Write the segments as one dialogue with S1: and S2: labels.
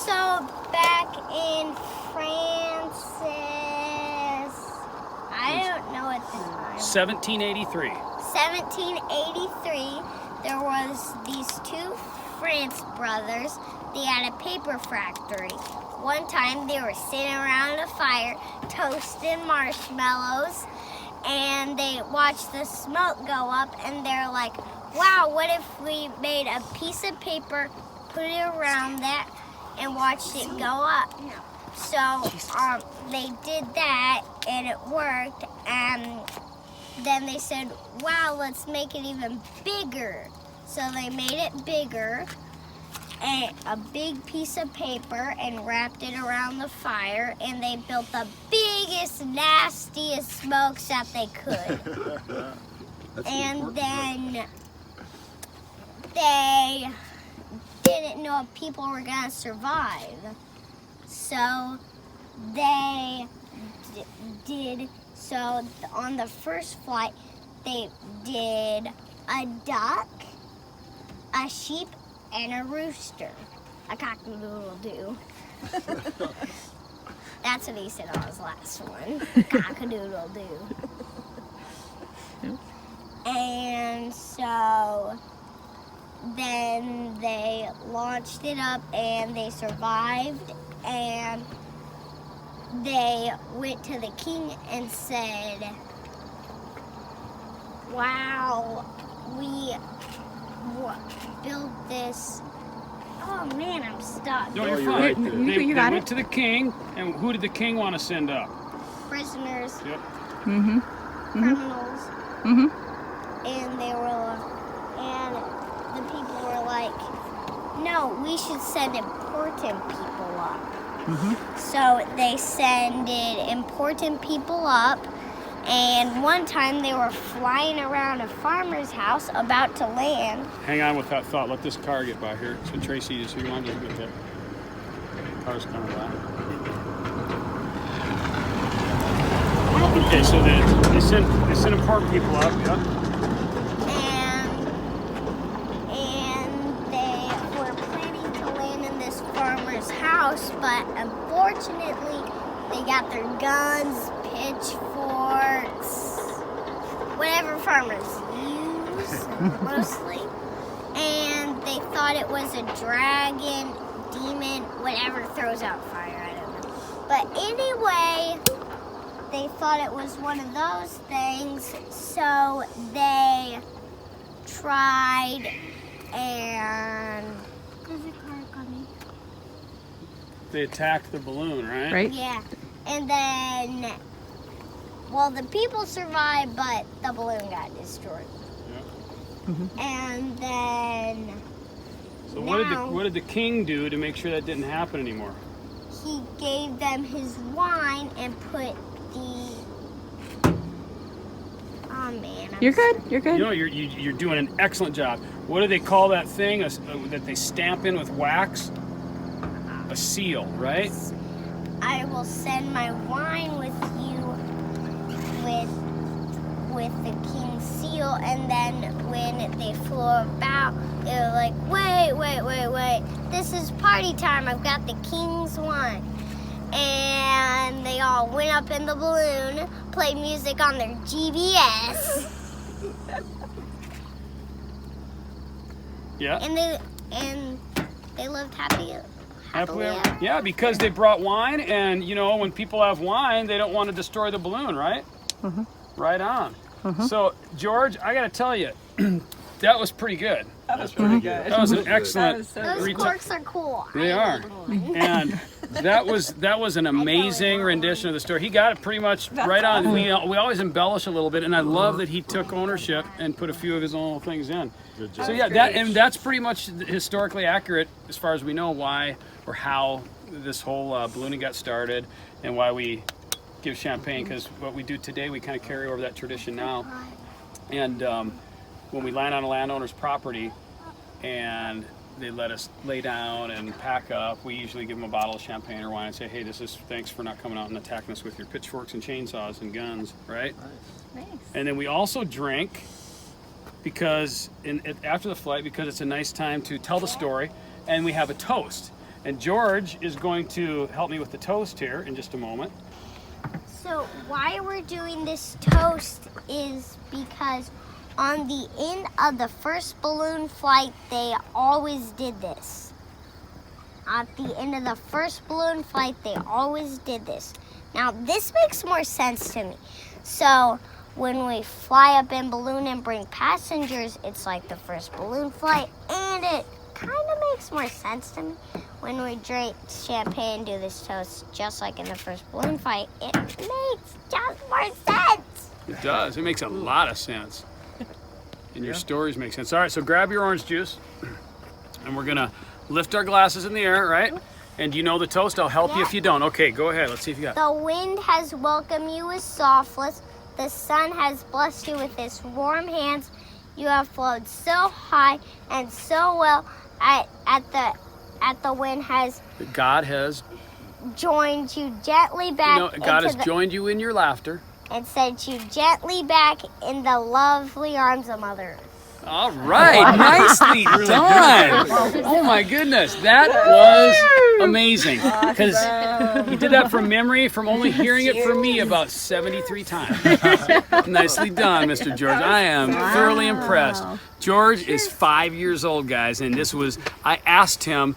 S1: So back in Francis, I don't know at the time.
S2: 1783.
S1: 1783, there was these two France brothers. They had a paper factory. One time they were sitting around a fire toasting marshmallows, and they watched the smoke go up, and they're like, wow, what if we made a piece of paper, put it around that, and watched it go up? So they did that, and it worked, and then they said, wow, let's make it even bigger. So they made it bigger, and a big piece of paper, and wrapped it around the fire, and they built the biggest, nastiest smokes that they could. And then they didn't know if people were gonna survive. So they so on the first flight, they did a duck, a sheep, and a rooster. A cock-a-doodle-doo. That's what he said on his last one. Cock-a-doodle-doo. And so then they launched it up, and they survived, and they went to the king and said, wow, we built this. Oh man, I'm stuck.
S2: No, you're
S3: you're
S2: fine.
S3: right.
S2: They
S4: got
S2: went
S4: it.
S2: to the king, and who did the king want to send up?
S1: Prisoners,
S2: Yep.
S1: criminals, and they were, and the people were like, no, we should send important people up. So they sent important people up, and one time they were flying around a farmer's house about to land.
S2: Hang on with that thought. Let this car get by here. So Tracy, so you want to get that car's coming by. Okay, so they sent important people up. Yep.
S1: And they were planning to land in this farmer's house, but unfortunately they got their guns, pitchforks, whatever farmers use mostly, and they thought it was a dragon, demon, whatever throws out fire, I don't know. But anyway, they thought it was one of those things, so they tried, and there's a car coming.
S2: They attacked the balloon, right?
S4: Right?
S1: Yeah, and then, well, the people survived, but the balloon got destroyed.
S2: Yeah.
S1: And then
S2: So
S1: now
S2: what did the king do to make sure that didn't happen anymore?
S1: he gave them his wine and put the. Oh man,
S4: You're good. You're good.
S2: You know, you're doing an excellent job. What do they call that thing that they stamp in with wax? A seal, right?
S1: I will send my wine with you with the king's seal, and then when they flew about, they were like, wait, this is party time, I've got the king's wine. And they all went up in the balloon, played music on their GBS,
S2: Yeah.
S1: and they lived happily ever.
S2: Yeah, because they brought wine, and you know, when people have wine, they don't want to destroy the balloon, right? Right on. So, George, I got to tell you, that was pretty good.
S3: That's pretty good.
S2: That was an excellent.
S1: Those corks are cool.
S2: They are, and that was an amazing rendition of the story. He got it pretty much right on. We always embellish a little bit, and I love that he took ownership and put a few of his own little things in.
S3: Good job.
S2: So yeah, that's pretty much historically accurate as far as we know why or how this whole ballooning got started, and why we give champagne, because what we do today we kind of carry over that tradition now. And when we land on a landowner's property and they let us lay down and pack up, we usually give them a bottle of champagne or wine and say, hey, thanks for not coming out and attacking us with your pitchforks and chainsaws and guns, right?
S1: Nice.
S2: And then we also drink because after the flight, because it's a nice time to tell the story, and we have a toast. And George is going to help me with the toast here in just a moment.
S1: So why we're doing this toast is because on the end of the first balloon flight, they always did this. At the end of the first balloon flight, they always did this. Now, this makes more sense to me. So when we fly up in balloon and bring passengers, it's like the first balloon flight, and it kind of makes more sense to me. When we drink champagne and do this toast, just like in the first balloon fight, it makes just more sense.
S2: It does. It makes a lot of sense. And your stories make sense. All right, so grab your orange juice, and we're going to lift our glasses in the air, right? And you know the toast? I'll help you if you don't. Okay, go ahead. Let's see if you got it.
S1: The wind has welcomed you with softness. The sun has blessed you with his warm hands. You have flown so high and so well at the wind has
S2: God has
S1: joined you gently back.
S2: God has joined you in your laughter.
S1: And sent you gently back in the lovely arms of Mother Earth.
S2: All right, nicely done. Oh my goodness, that was amazing. Because you did that from memory, from only hearing it from me about 73 times. Nicely done, Mr. George. I am thoroughly impressed. George is 5 years old, guys, and I asked him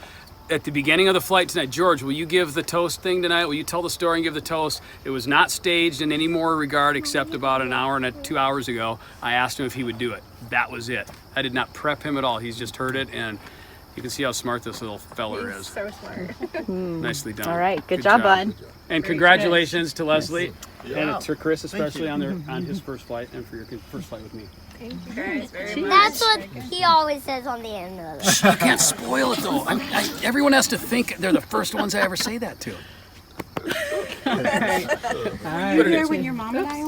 S2: at the beginning of the flight tonight, George, will you give the toast thing tonight? Will you tell the story and give the toast? It was not staged in any more regard except about an hour and 2 hours ago. I asked him if he would do it. That was it. I did not prep him at all. He's just heard it, and you can see how smart this little feller is.
S3: So smart.
S2: Nicely done.
S4: All right, good job, bud.
S2: And congratulations to Leslie and to Chris, especially on his first flight and for your first flight with me.
S3: Thank you guys very much.
S1: That's what he always says on the end of it.
S2: You can't spoil it though. Everyone has to think they're the first ones I ever say that to.
S3: Were you there when your mom and I